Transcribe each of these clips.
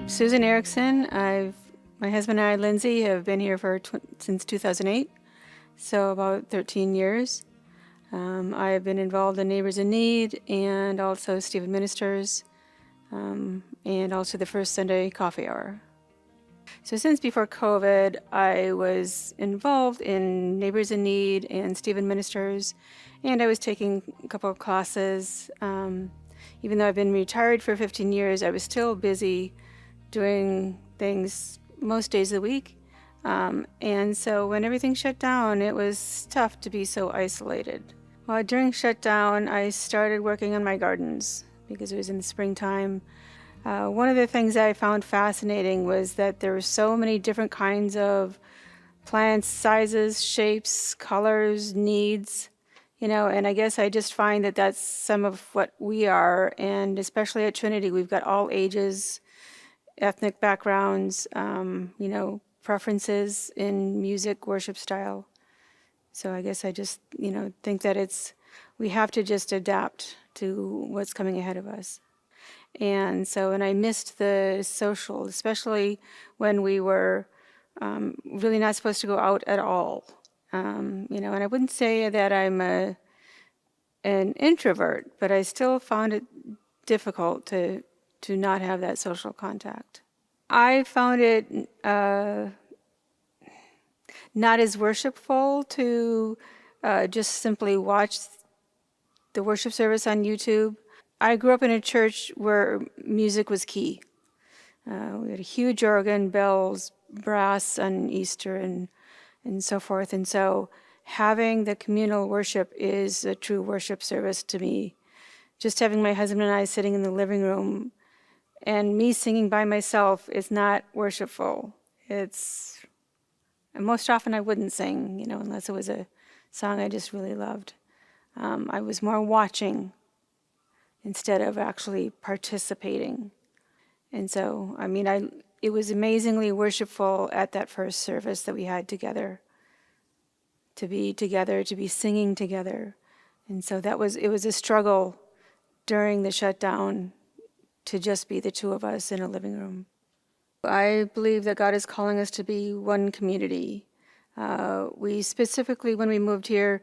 Susan Erickson. My husband and I, Lindsay, have been here since 2008, so about 13 years. I have been involved in Neighbors in Need and also Stephen Ministers, and also the First Sunday Coffee Hour. So since before COVID, I was involved in Neighbors in Need and Stephen Ministers, and I was taking a couple of classes. Even though I've been retired for 15 years, I was still busy doing things most days of the week. And so when everything shut down, it was tough to be so isolated. Well, during shutdown, I started working on my gardens because it was in the springtime. One of the things I found fascinating was that there were so many different kinds of plants, sizes, shapes, colors, needs, and I guess I just find that that's some of what we are, and especially at Trinity, we've got all ages, ethnic backgrounds, preferences in music, worship style. So I guess I just, think that we have to just adapt to what's coming ahead of us. And I missed the social, especially when we were really not supposed to go out at all. And I wouldn't say that I'm an introvert, but I still found it difficult to not have that social contact. I found it not as worshipful to just simply watch the worship service on YouTube. I grew up in a church where music was key. We had a huge organ, bells, brass on Easter and so forth. And so having the communal worship is a true worship service to me. Just having my husband and I sitting in the living room and me singing by myself is not worshipful. And most often I wouldn't sing, unless it was a song I just really loved. I was more watching instead of actually participating. And so, it was amazingly worshipful at that first service that we had together, to be singing together. And so it was a struggle during the shutdown to just be the two of us in a living room. I believe that God is calling us to be one community. We specifically, when we moved here,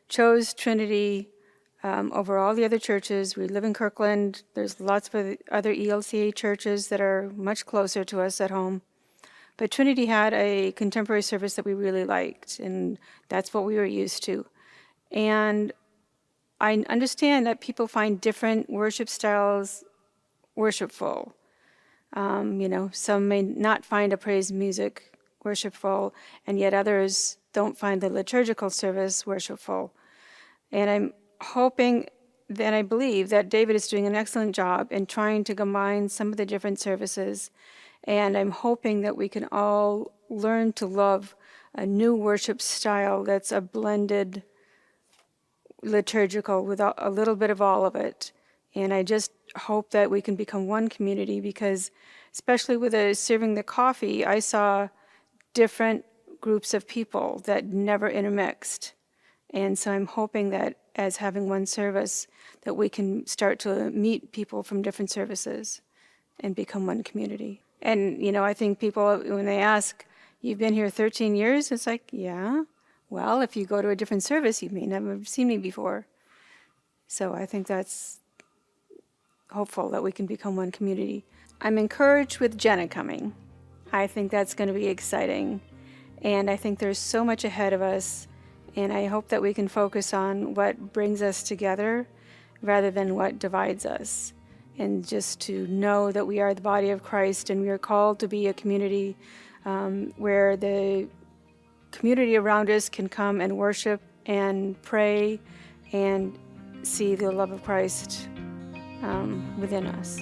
chose Trinity over all the other churches. We live in Kirkland. There's lots of other ELCA churches that are much closer to us at home. But Trinity had a contemporary service that we really liked, and that's what we were used to. And I understand that people find different worship styles worshipful. Some may not find a praise music worshipful, and yet others don't find the liturgical service worshipful. And I'm hoping that I believe that David is doing an excellent job in trying to combine some of the different services. And I'm hoping that we can all learn to love a new worship style that's a blended liturgical with a little bit of all of it. And I just hope that we can become one community, because especially with serving the coffee, I saw different groups of people that never intermixed. And so I'm hoping that as having one service, that we can start to meet people from different services and become one community. And, I think people, when they ask, you've been here 13 years? It's like, yeah. Well, if you go to a different service, you may never have seen me before. So I think that's hopeful that we can become one community. I'm encouraged with Jenna coming. I think that's going to be exciting. And I think there's so much ahead of us. And I hope that we can focus on what brings us together rather than what divides us. And just to know that we are the body of Christ, and we are called to be a community where the community around us can come and worship and pray and see the love of Christ within us.